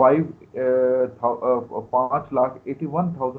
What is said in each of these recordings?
5,81,000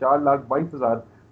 4,22,000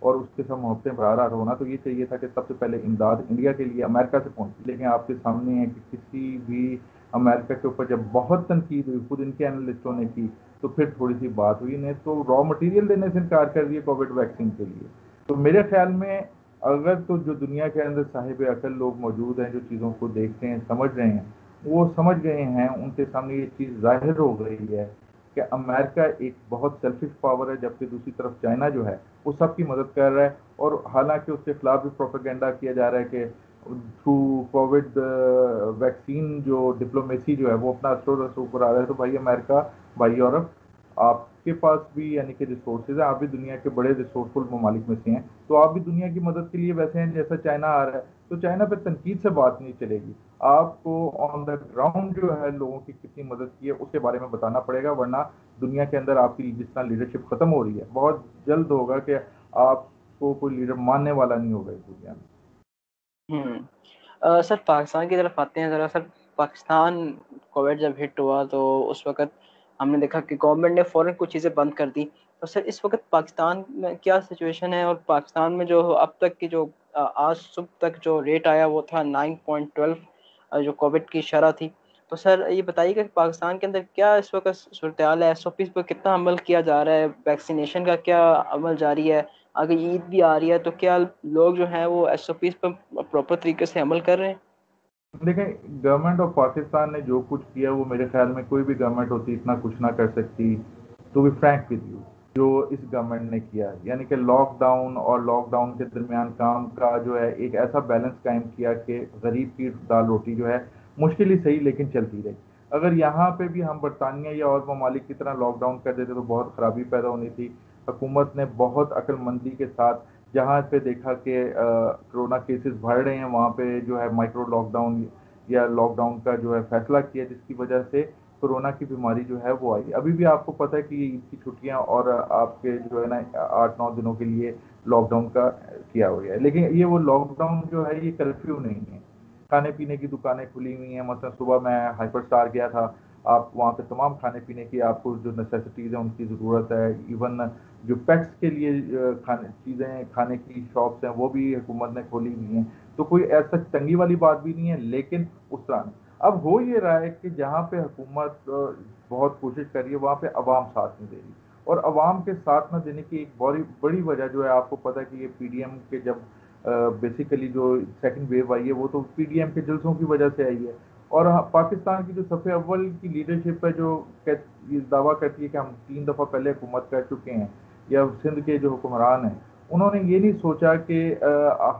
اور اس کے ساتھ محبتیں برقرار ہونا، تو یہ چاہیے تھا کہ سب سے پہلے امداد انڈیا کے لیے امریکہ سے پہنچی، لیکن آپ کے سامنے ہے کہ کسی بھی امریکہ کے اوپر جب بہت تنقید ہوئی، خود ان کے اینالسٹوں نے کی، تو پھر تھوڑی سی بات ہوئی، نے تو را مٹیریل دینے سے انکار کر دیا کووڈ ویکسین کے لیے۔ تو میرے خیال میں اگر تو جو دنیا کے اندر صاحب عقل لوگ موجود ہیں، جو چیزوں کو دیکھتے ہیں، سمجھ رہے ہیں، وہ سمجھ گئے ہیں، ان کے سامنے یہ چیز ظاہر ہو گئی ہے کہ امریکہ ایک بہت سیلفش پاور ہے، جبکہ دوسری طرف چائنا جو ہے وہ سب کی مدد کر رہا ہے، اور حالانکہ اس کے خلاف بھی پروپیگنڈا کیا جا رہا ہے کہ تھرو کووڈ ویکسین جو ڈپلومیسی جو ہے وہ اپنا اثر و رسوخ کرا رہا ہے۔ تو بھائی امریکہ، بھائی یورپ، آپ کے پاس بھی یعنی کہ ریسورسز ہیں، آپ بھی دنیا کے بڑے ریسورسفل ممالک میں سے ہیں، تو آپ بھی دنیا کی مدد کے لیے ویسے ہیں جیسا چائنا آ رہا ہے، تو چائنا پہ تنقید سے بات نہیں چلے گی، آپ کو آن دا گراؤنڈ جو ہے لوگوں کی کتنی مدد کی ہے اس کے بارے میں بتانا پڑے گا، ورنہ دنیا کے اندر آپ کی جس طرح لیڈرشپ ختم ہو رہی ہے، بہت جلد ہوگا کہ آپ کو کوئی لیڈر ماننے والا نہیں ہوگا اس دنیا میں۔ سر پاکستان کی طرف آتے ہیں ذرا سر۔ پاکستان کووڈ جب ہٹ ہوا تو اس وقت ہم نے دیکھا کہ گورنمنٹ نے فوراً کچھ چیزیں بند کر دی، تو سر اس وقت پاکستان میں کیا سچویشن ہے؟ اور پاکستان میں جو اب تک کی جو آج صبح تک جو ریٹ آیا وہ تھا 9.12 جو کووڈ کی شرح تھی، تو سر یہ بتائیے کہ پاکستان کے اندر کیا اس وقت صورتحال ہے؟ ایس او پیز پر کتنا عمل کیا جا رہا ہے؟ ویکسینیشن کا کیا عمل جاری ہے؟ اگر عید بھی آ رہی ہے تو کیا لوگ جو ہیں وہ ایس او پیز پر پراپر طریقے سے عمل کر رہے ہیں؟ دیکھیں، گورنمنٹ آف پاکستان نے جو کچھ کیا وہ میرے خیال میں کوئی بھی گورنمنٹ ہوتی اتنا کچھ نہ کر سکتی، to be frank with you, جو اس گورنمنٹ نے کیا، یعنی کہ لاک ڈاؤن اور لاک ڈاؤن کے درمیان کام کا جو ہے ایک ایسا بیلنس قائم کیا کہ غریب کی دال روٹی جو ہے مشکل ہی صحیح لیکن چلتی رہی۔ اگر یہاں پہ بھی ہم برطانیہ یا اور ممالک کی طرح لاک ڈاؤن کر دیتے تو بہت خرابی پیدا ہونی تھی۔ حکومت نے بہت عقل مندی کے ساتھ جہاں پہ دیکھا کہ کرونا کیسز بڑھ رہے ہیں، وہاں پہ جو ہے مائکرو لاک ڈاؤن یا لاک ڈاؤن کا جو ہے فیصلہ کیا، جس کی وجہ سے کرونا کی بیماری جو ہے وہ آئی۔ ابھی بھی آپ کو پتہ ہے کہ یہ عید کی چھٹیاں اور آپ کے جو ہے نا 8-9 دنوں کے لیے لاک ڈاؤن کا کیا ہوا ہے، لیکن یہ وہ لاک ڈاؤن جو ہے یہ کرفیو نہیں ہے۔ کھانے پینے کی دکانیں کھلی ہوئی ہیں، مثلا صبح میں ہائپر اسٹار گیا تھا، آپ وہاں پہ تمام کھانے پینے کی آپ کو جو نیسیسٹیز ہیں ان کی ضرورت ہے، ایون جو پیٹس کے لیے چیزیں کھانے کی شاپس ہیں وہ بھی حکومت نے کھولی ہوئی ہیں، تو کوئی ایسا تنگی والی بات بھی نہیں ہے، لیکن اس طرح نہیں۔ اب ہو یہ رہا ہے کہ جہاں پہ حکومت بہت کوشش کر رہی ہے وہاں پہ عوام ساتھ نہیں دے رہی، اور عوام کے ساتھ نہ دینے کی ایک بڑی بڑی وجہ جو ہے آپ کو پتہ ہے کہ یہ پی ڈی ایم کے جب بیسیکلی جو سیکنڈ ویو آئی ہے وہ تو پی ڈی ایم کے جلسوں کی وجہ سے آئی ہے، اور پاکستان کی جو صف اول کی لیڈرشپ ہے جو دعویٰ کرتی ہے کہ ہم 3 دفعہ پہلے حکومت کر چکے ہیں، یا سندھ کے جو حکمران ہیں انہوں نے یہ نہیں سوچا کہ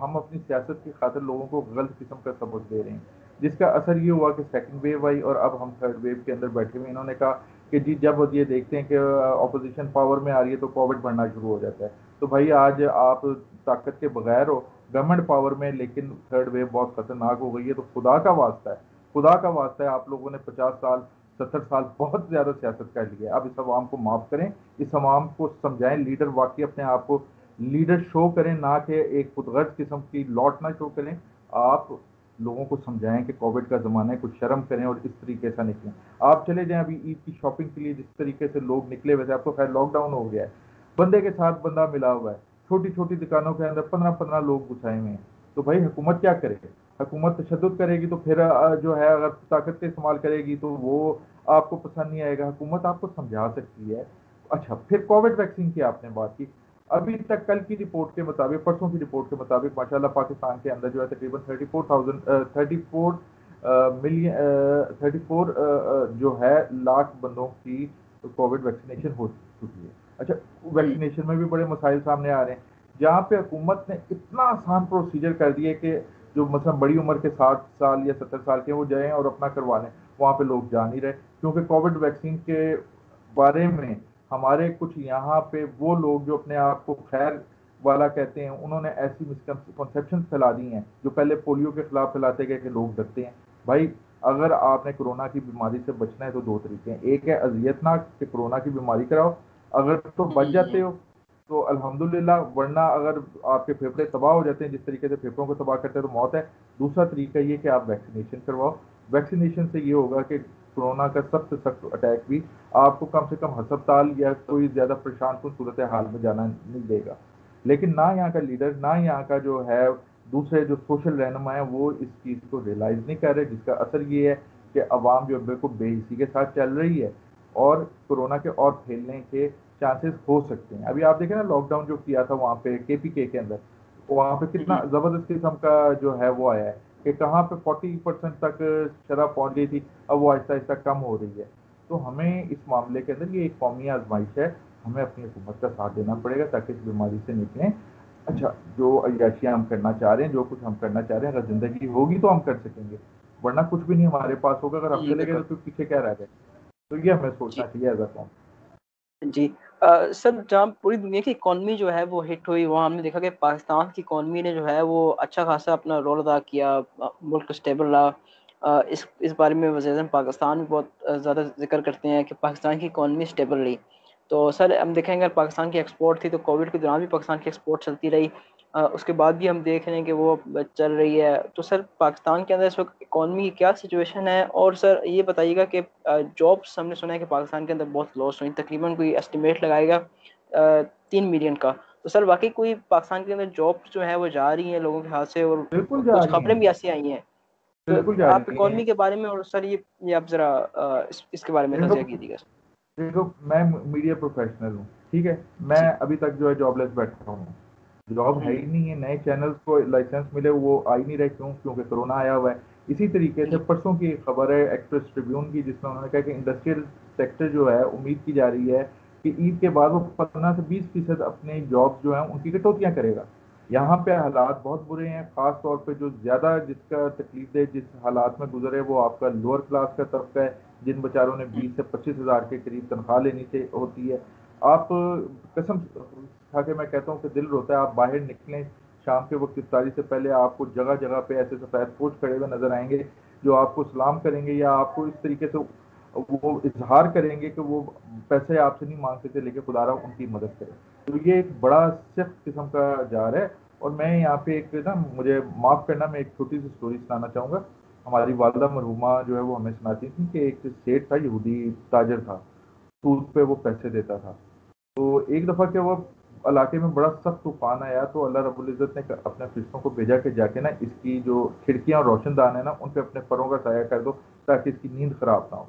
ہم اپنی سیاست کی خاطر لوگوں کو غلط قسم کا سبق دے رہے ہیں، جس کا اثر یہ ہوا کہ سیکنڈ ویو آئی اور اب ہم تھرڈ ویو کے اندر بیٹھے ہوئے۔ انہوں نے کہا کہ جی جب یہ دیکھتے ہیں کہ اپوزیشن پاور میں آ رہی ہے تو کووڈ بڑھنا شروع ہو جاتا ہے، تو بھائی آج آپ طاقت کے بغیر ہو، گورنمنٹ پاور میں، لیکن تھرڈ ویو بہت خطرناک ہو گئی ہے، تو خدا کا واسطہ ہے، خدا کا واسطہ ہے، آپ لوگوں نے 50 سال 70 سال بہت زیادہ سیاست کر لی ہے، اب اس عوام کو معاف کریں، اس عوام کو سمجھائیں، لیڈر واقعی اپنے آپ کو لیڈر شو کریں، نہ کہ ایک خود غرض قسم کی لوٹ نہ شو کریں، آپ لوگوں کو سمجھائیں کہ کووڈ کا زمانہ ہے، کچھ شرم کریں اور اس طریقے سے نکلیں۔ آپ چلے جائیں ابھی عید کی شاپنگ کے لیے، جس طریقے سے لوگ نکلے ہوئے تھے، اب تو خیر لاک ڈاؤن ہو گیا ہے، بندے کے ساتھ بندہ ملا ہوا ہے، چھوٹی چھوٹی دکانوں کے اندر 15-15 لوگ گھسائے ہوئے ہیں، تو بھائی حکومت کیا کرے؟ حکومت تشدد کرے گی تو پھر جو ہے اگر طاقت کا استعمال کرے گی تو وہ آپ کو پسند نہیں آئے گا، حکومت آپ کو سمجھا سکتی ہے۔ اچھا، پھر کووڈ ویکسین کی آپ نے بات کی، ابھی تک کل کی رپورٹ کے مطابق، پرسوں کی رپورٹ کے مطابق ماشاءاللہ پاکستان کے اندر جو ہے تقریباً 34 جو ہے لاکھ بندوں کی کووڈ ویکسینیشن ہو چکی ہے۔ اچھا، جی ویکسینیشن میں بھی بڑے مسائل سامنے آ رہے ہیں، جہاں پہ حکومت نے اتنا آسان پروسیجر کر دیا کہ جو مثلا بڑی عمر کے 60 سال یا 70 سال کے وہ جائیں اور اپنا کروا لیں، وہاں پہ لوگ جا نہیں رہے، کیونکہ کووڈ ویکسین کے بارے میں ہمارے کچھ یہاں پہ وہ لوگ جو اپنے آپ کو خیر والا کہتے ہیں، انہوں نے ایسی مسکنسیپشن پھیلا دی ہیں جو پہلے پولیو کے خلاف پھیلاتے گئے کہ لوگ ڈرتے ہیں۔ بھائی اگر آپ نے کرونا کی بیماری سے بچنا ہے تو 2 طریقے ہیں، ایک ہے اذیت ناک کہ کرونا کی بیماری کراؤ، اگر تو بچ جاتے ہو تو الحمدللہ، ورنہ اگر آپ کے پھیپھڑے تباہ ہو جاتے ہیں جس طریقے سے پھیپھڑوں کو تباہ کرتے ہیں تو موت ہے۔ دوسرا طریقہ یہ کہ آپ ویکسینیشن کرواؤ، ویکسینیشن سے یہ ہوگا کہ کرونا کا سب سے سخت اٹیک بھی آپ کو کم سے کم ہسپتال یا کوئی زیادہ پریشان کن صورت حال میں جانا نہیں دے گا۔ لیکن نہ یہاں کا لیڈر نہ یہاں کا جو ہے دوسرے جو سوشل رہنما ہیں وہ اس چیز کو ریئلائز نہیں کر رہے، جس کا اثر یہ ہے کہ عوام جو بالکل بے حسی کے ساتھ چل رہی ہے اور کورونا کے اور پھیلنے کے چانسز ہو سکتے ہیں۔ ابھی آپ دیکھیں نا لاک ڈاؤن جو کیا تھا وہاں پہ KPK کے اندر، وہاں پہ کتنا زبردست قسم کا جو ہے وہ آیا ہے کہ کہاں پہ 40% تک شرح پہنچ گئی تھی، اب وہ آہستہ آہستہ کم ہو رہی ہے۔ تو ہمیں اس معاملے کے اندر یہ ایک قومی آزمائش ہے، ہمیں اپنی حکومت کا ساتھ دینا پڑے گا تاکہ اس بیماری سے نکلیں۔ اچھا، جو عیاشیاں ہم کرنا چاہ رہے ہیں، جو کچھ ہم کرنا چاہ رہے ہیں، اگر زندگی ہوگی تو ہم کر سکیں گے، ورنہ کچھ بھی نہیں ہمارے پاس ہوگا۔ اگر ہم جی چلے گئے بالکل۔ تو پھر پیچھے کیا رہ گئے؟ تو یہ ہمیں جی سوچنا چاہیے ایز اے قوم۔ جی سر، جہاں پوری دنیا کی اکانومی جو ہے وہ ہٹ ہوئی، وہاں ہم نے دیکھا کہ پاکستان کی اکانومی نے جو ہے وہ اچھا خاصا اپنا رول ادا کیا، ملک اسٹیبل رہا۔ اس بارے میں وزیر اعظم پاکستان بھی بہت زیادہ ذکر کرتے ہیں کہ پاکستان کی اکانومی اسٹیبل رہی۔ تو سر ہم دیکھیں گے پاکستان کی ایکسپورٹ تھی تو کووڈ کے دوران بھی پاکستان کی ایکسپورٹ چلتی رہی، اس کے بعد بھی ہم دیکھ رہے ہیں کہ وہ چل رہی ہے۔ تو سر پاکستان کے اندر اس وقت اکانومی کی کیا سچویشن ہے؟ اور سر یہ بتائیے گا کہ جابس ہم نے سنا ہے کہ پاکستان کے اندر بہت لاس ہوئی، تقریباً کوئی اسٹیمیٹ لگائے گا 3 ملین کا۔ تو سر واقعی کوئی پاکستان کے اندر جاب جو ہے وہ جا رہی ہیں لوگوں کے ہاتھ سے، اور بالکل جا کچھ رہی خبریں ہیں، بھی ایسی آئی ہیں؟ تو بالکل جا آپ رہی ہیں۔ اکانومی کے بارے میں، اور سر یہ آپ ذرا اس کے بارے میں دیکھو تجزیہ کیجیے گا۔ دیکھو میں میڈیا پروفیشنل ہوں، ٹھیک ہے، میں جی ابھی تک جو ہے جاب لیس بیٹھا ہوں، جاب ہے ہی نہیں ہے، نئے چینلز کو لائسنس ملے وہ آ ہی نہیں رہے، کیونکہ کرونا آیا ہوا ہے۔ اسی طریقے سے جی پرسوں کی ایک خبر ہے ایکسپریس ٹریبیون کی، جس میں انہوں نے کہا کہ انڈسٹریل سیکٹر جو ہے امید کی جا رہی ہے کہ عید کے بعد وہ 15 سے 20% اپنے جاب جو ہیں ان کی کٹوتیاں کرے گا۔ یہاں پہ حالات بہت برے ہیں، خاص طور پہ جو زیادہ جس کا تکلیف دہ جس حالات میں گزرے وہ آپ کا لوور کلاس کا طبقہ ہے، جن بیچاروں نے 20 سے 25 ہزار کے قریب تنخواہ لینی ہوتی ہے۔ آپ قسم کھا کے میں کہتا ہوں کہ دل روتا ہے، آپ باہر نکلیں شام کے وقت افطاری سے پہلے آپ کو جگہ جگہ پہ ایسے سفید پوش کھڑے ہوئے نظر آئیں گے جو آپ کو سلام کریں گے، یا آپ کو اس طریقے سے وہ اظہار کریں گے کہ وہ پیسے آپ سے نہیں مانگتے تھے لیکن خدا رہا ان کی مدد کرے۔ تو یہ ایک بڑا سخت قسم کا جار ہے۔ اور میں یہاں پہ ایک نا، مجھے معاف کرنا، میں ایک چھوٹی سی سٹوری سنانا چاہوں گا۔ ہماری والدہ مرحومہ جو ہے وہ ہمیں سناتی تھی کہ ایک سیٹ تھا، یہودی تاجر تھا، سود پہ وہ پیسے دیتا تھا۔ تو ایک دفعہ کہ وہ علاقے میں بڑا سخت طوفان آیا تو اللہ رب العزت نے اپنے فرشتوں کو بھیجا کہ جا کے نا اس کی جو کھڑکیاں اور روشن دان ہے نا ان پہ اپنے پروں کا سایہ کر دو تاکہ اس کی نیند خراب نہ ہو۔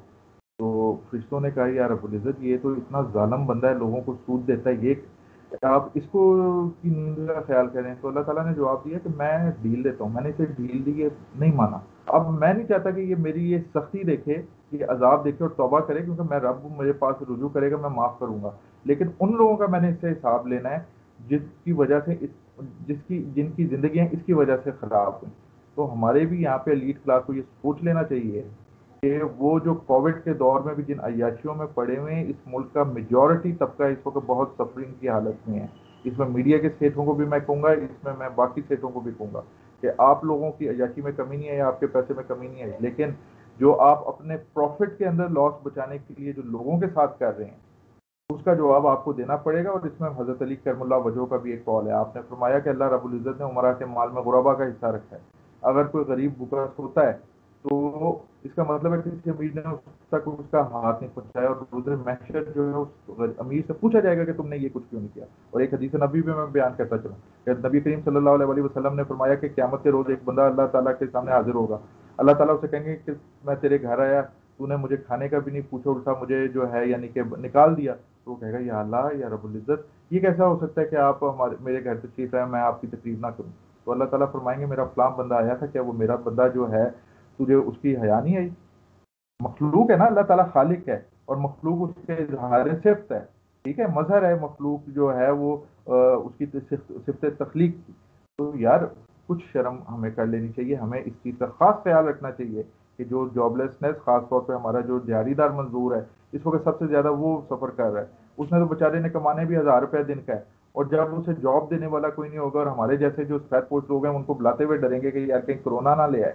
تو فرشتوں نے کہا یا رب العزت یہ تو اتنا ظالم بندہ ہے، لوگوں کو سود دیتا ہے، یہ آپ اس کو کی نیند کا خیال کریں۔ تو اللہ تعالیٰ نے جواب دیا کہ میں ڈھیل دیتا ہوں، میں نے اسے ڈھیل دی، یہ نہیں مانا۔ اب میں نہیں چاہتا کہ یہ میری یہ سختی دیکھے، یہ عذاب دیکھے اور توبہ کرے، کیونکہ میں رب میرے پاس رجوع کرے گا، میں معاف کروں گا۔ لیکن ان لوگوں کا میں نے اس سے حساب لینا ہے جس کی وجہ سے جن کی زندگیاں اس کی وجہ سے خراب ہوئیں۔ تو ہمارے بھی یہاں پہ ایلیٹ کلاس کو یہ سوچ لینا چاہیے کہ وہ جو کووڈ کے دور میں بھی جن عیاشیوں میں پڑے ہوئے ہیں، اس ملک کا میجورٹی طبقہ اس وقت بہت سفرنگ کی حالت میں ہے۔ اس میں میڈیا کے سیٹوں کو بھی میں کہوں گا، اس میں باقی سیٹوں کو بھی کہوں گا کہ آپ لوگوں کی عیاشی میں کمی نہیں ہے یا آپ کے پیسے میں کمی نہیں ہے، لیکن جو آپ اپنے پروفٹ کے اندر لاس بچانے کے لیے جو لوگوں کے ساتھ کر رہے ہیں اس کا جواب آپ کو دینا پڑے گا۔ اور اس میں حضرت علی کرم اللہ وجہ کا بھی ایک قول ہے، آپ نے فرمایا کہ اللہ رب العزت نے عمرہ کے مال میں غربا کا حصہ رکھا ہے۔ اگر کوئی غریب بھوکا سوتا ہے تو اس کا مطلب ہے کہ کسی امیر نے اس تک اس کا ہاتھ نہیں پہنچایا، اور روز محشر جو ہے اس امیر سے پوچھا جائے گا کہ تم نے یہ کچھ کیوں نہیں کیا۔ اور ایک حدیث نبی بھی میں بیان کرتا چلوں کہ نبی کریم صلی اللہ علیہ وسلم نے فرمایا کہ قیامت کے روز ایک بندہ اللہ تعالیٰ کے سامنے حاضر ہوگا، اللہ تعالیٰ اسے کہیں گے کہ میں تیرے گھر آیا، تو نے مجھے کھانے کا بھی نہیں پوچھا، الٹا مجھے جو ہے یعنی کہ نکال دیا۔ تو وہ کہے گا یا اللہ یا رب العزت، یہ کیسا ہو سکتا ہے کہ آپ میرے گھر تشریف آئے، میں آپ کی تکلیف نہ کروں؟ تو اللہ تعالیٰ فرمائیں گے میرا فلاں بندہ آیا تھا، کیا وہ میرا بندہ جو ہے تجھے اس کی حیا نہیں آئی؟ مخلوق ہے نا، اللہ تعالیٰ خالق ہے اور مخلوق اس کے اظہار صفت ہے، ٹھیک ہے، مظہر ہے مخلوق جو ہے وہ اس کی صفت تخلیق کی۔ تو یار کچھ شرم ہمیں کر لینی چاہیے، ہمیں اس چیز کا خاص خیال رکھنا چاہیے کہ جو جاب لیسنس، خاص طور پہ ہمارا جو دیہڑی دار مزدور ہے اس وقت سب سے زیادہ وہ سفر کر رہا ہے، اس نے تو بیچارے نے کمانے بھی 1000 روپے دن کا ہے، اور جب اسے جاب دینے والا کوئی نہیں ہوگا اور ہمارے جیسے جو سفید پوش لوگ ہیں ان کو بلاتے ہوئے ڈریں گے کہ یار کہیں کرونا نہ لے آئے،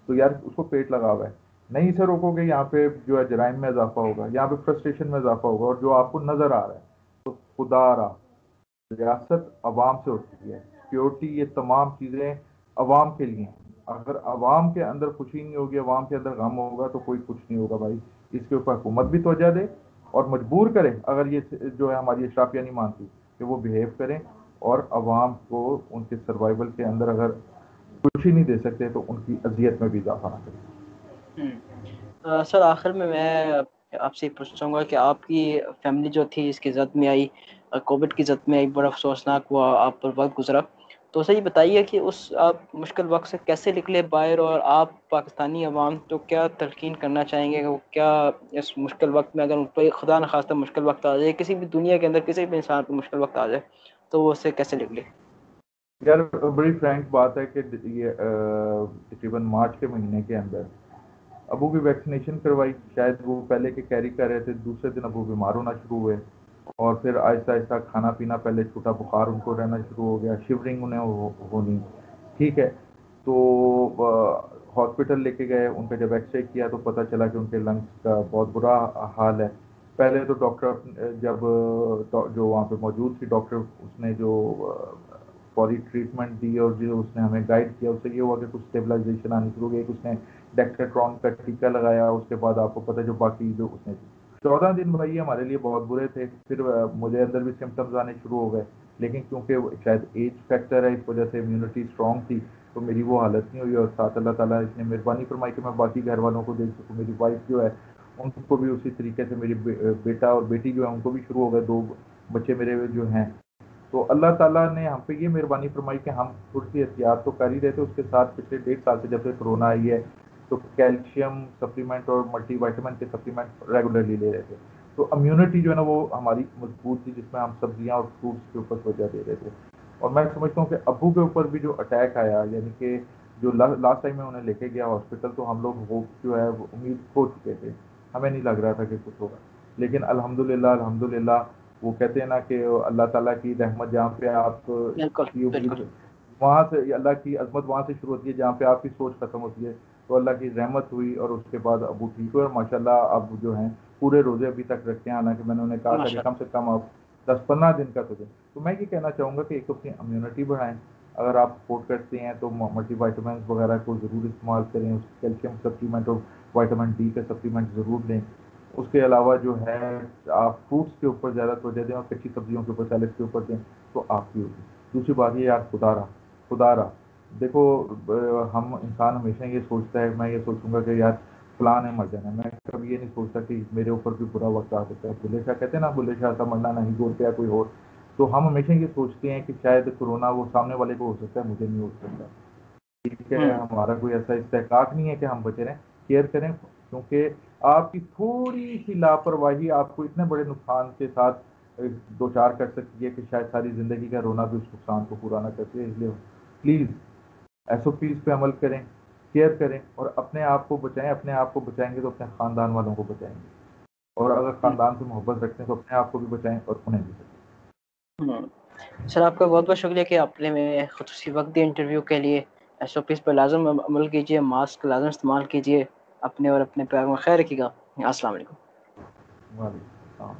تو یار اس کو پیٹ لگا ہوا ہے، نہیں اسے روکو گے، یہاں پہ جو ہے جرائم میں اضافہ ہوگا، یہاں پہ فرسٹریشن میں اضافہ ہوگا، اور جو آپ کو نظر آ رہا ہے تو خدا رہا ریاست عوام سے ہوتی ہے، سیکیورٹی یہ تمام چیزیں عوام کے لیے ہیں۔ اگر عوام کے اندر خوشی نہیں ہوگی، عوام کے اندر غم ہوگا تو کوئی کچھ نہیں ہوگا بھائی۔ اس کے اوپر حکومت بھی توجہ دے اور مجبور کرے، اگر یہ جو ہے ہماری اشرافیہ نہیں مانتی کہ وہ بیہیو کریں اور عوام کو ان کے سروائیول کے اندر اگر خوشی نہیں دے سکتے تو ان کی اذیت میں بھی اضافہ نہ کریں۔ سر آخر میں آپ سے پوچھنا چاہوں گا کہ آپ کی فیملی جو تھی اس کی زد میں آئی، کووڈ کی زد میں آئی، بڑا افسوسناک ہوا، آپ پر وقت گزرا، تو سر یہ بتائیے کہ اس آپ مشکل وقت سے کیسے نکلے باہر، اور آپ پاکستانی عوام تو کیا تلقین کرنا چاہیں گے کہ وہ کیا اس مشکل وقت میں، اگر ان پر خدا نخواستہ مشکل وقت آ جائے، کسی بھی دنیا کے اندر کسی بھی انسان کو مشکل وقت آ جائے، تو وہ اس سے کیسے نکلے؟ یار بڑی فرینک بات ہے کہ یہ تقریباً مارچ کے مہینے کے اندر ابو کی ویکسینیشن کروائی، شاید وہ پہلے کے کیری کر رہے تھے، دوسرے دن ابو بیمار ہونا شروع ہوئے، اور پھر آہستہ آہستہ کھانا پینا، پہلے چھوٹا بخار ان کو رہنا شروع ہو گیا، شیورنگ انہیں ہونی، ٹھیک ہے، تو ہاسپٹل لے کے گئے، ان کا جب ایکس رے کیا تو پتہ چلا کہ ان کے لنگس کا بہت برا حال ہے۔ پہلے تو ڈاکٹر جب جو وہاں پہ موجود تھی ڈاکٹر، اس نے جو فوری ٹریٹمنٹ دی اور جو اس نے ہمیں گائیڈ کیا، اس سے یہ ہوا کہ کچھ اسٹیبلائزیشن آنی شروع ہو گئی، اس نے ڈیکٹاٹرون کا ٹیکہ لگایا، اس کے بعد آپ کو پتہ جو باقی جو اس نے 14 دن بھائی ہمارے لیے بہت برے تھے، پھر مجھے اندر بھی سمٹمز آنے شروع ہو گئے، لیکن کیونکہ شاید ایج فیکٹر ہے، اس وجہ سے امیونٹی اسٹرانگ تھی، تو میری وہ حالت نہیں ہوئی، اور ساتھ اللہ تعالیٰ اس نے مہربانی فرمائی کہ میں باقی گھر والوں کو دیکھ سکوں، میری وائف جو ہے ان کو بھی اسی طریقے سے، میری بیٹا اور بیٹی جو ہے ان کو بھی شروع ہو گئے، 2 بچے میرے جو ہیں، تو اللہ تعالیٰ نے ہم پہ یہ مہربانی فرمائی کہ ہم تھوڑی سی احتیاط تو کر ہی رہے تھے، اس کے ساتھ پچھلے 1.5 سال سے جب سے کرونا آئی ہے تو کیلشیم سپلیمنٹ اور ملٹی وائٹامن کے سپلیمنٹ ریگولرلی لے رہے تھے، تو امیونٹی جو ہے نا وہ ہماری مضبوط تھی، جس میں ہم سبزیاں اور فروٹس کے اوپر توجہ دے رہے تھے، اور میں سمجھتا ہوں کہ ابو کے اوپر بھی جو اٹیک آیا، یعنی کہ جو لاسٹ ٹائم میں انہیں لے کے گیا ہاسپٹل، تو ہم لوگ ہوپ جو ہے وہ امید کھو چکے تھے، ہمیں نہیں لگ رہا تھا کہ کچھ ہوگا، لیکن الحمدللہ وہ کہتے ہیں نا کہ اللہ تعالیٰ کی رحمت جہاں پہ آپ بالکل کی بالکل۔ امید، وہاں سے اللہ کی عظمت وہاں سے شروع ہوتی ہے جہاں پہ آپ کی سوچ ختم ہوتی ہے، تو اللہ کی رحمت ہوئی، اور اس کے بعد ابو ٹھیک ہوئے، اور ماشاءاللہ اب جو ہیں پورے روزے ابھی تک رکھتے ہیں، حالانکہ میں نے انہیں کہا تھا کہ ماشاء کم سے کم آپ 10-15 دن کا تو دیں، تو میں یہ کہنا چاہوں گا کہ ایک اپنی امیونٹی بڑھائیں، اگر آپ سپورٹ کرتے ہیں تو ملٹی وائٹامنس وغیرہ کو ضرور استعمال کریں، کیلشیم سپلیمنٹ اور وائٹامن ڈی کا سپلیمنٹ ضرور لیں، اس کے علاوہ جو ہے آپ فروٹس کے اوپر زیادہ توجہ دیں اور کچی سبزیوں کے اوپر، سیلڈ کے اوپر دیں، تو آپ کی ہوگی۔ دوسری بات یہ یار، خدا رہا دیکھو، ہم انسان ہمیشہ یہ سوچتا ہے، میں یہ سوچوں گا کہ یار فلاں نے مر جانا ہے، میں کبھی یہ نہیں سوچتا کہ میرے اوپر بھی برا وقت آ سکتا ہے، بلے شاہ کہتے ہیں نا، بلے شاہ کا مرنا نہیں گول پہ کوئی اور، تو ہم ہمیشہ یہ سوچتے ہیں کہ شاید کرونا وہ سامنے والے کو ہو سکتا ہے، مجھے نہیں ہو سکتا، ٹھیک ہے، ہوں ہمارا کوئی ایسا استحقاق نہیں ہے کہ ہم بچے رہیں، کیئر کریں، کیونکہ آپ کی تھوڑی سی لاپرواہی آپ کو اتنے بڑے نقصان کے ساتھ دو چار کر سکتی ہے کہ شاید ساری زندگی کا رونا بھی اس نقصان کو پورا نہ کرتی ہے، اس لیے پلیز ایس او پیز پہ عمل کریں، کیئر کریں، اور اپنے آپ کو بچائیں، اپنے آپ کو بچائیں گے تو اپنے خاندان والوں کو بچائیں گے، اور اگر ہوں خاندان سے محبت رکھتے ہیں تو اپنے آپ کو بھی بچائیں اور انہیں بھی بچائیں۔ ہوں۔ سر آپ کا بہت بہت شکریہ کہ آپ نے میں خصوصی وقت دیا انٹرویو کے لیے۔ ایس او پیز پر لازم عمل کیجیے، ماسک لازم استعمال کیجیے، اپنے اور اپنے پیار میں خیر رکھیے گا۔ السلام علیکم۔ وعلیکم السلام۔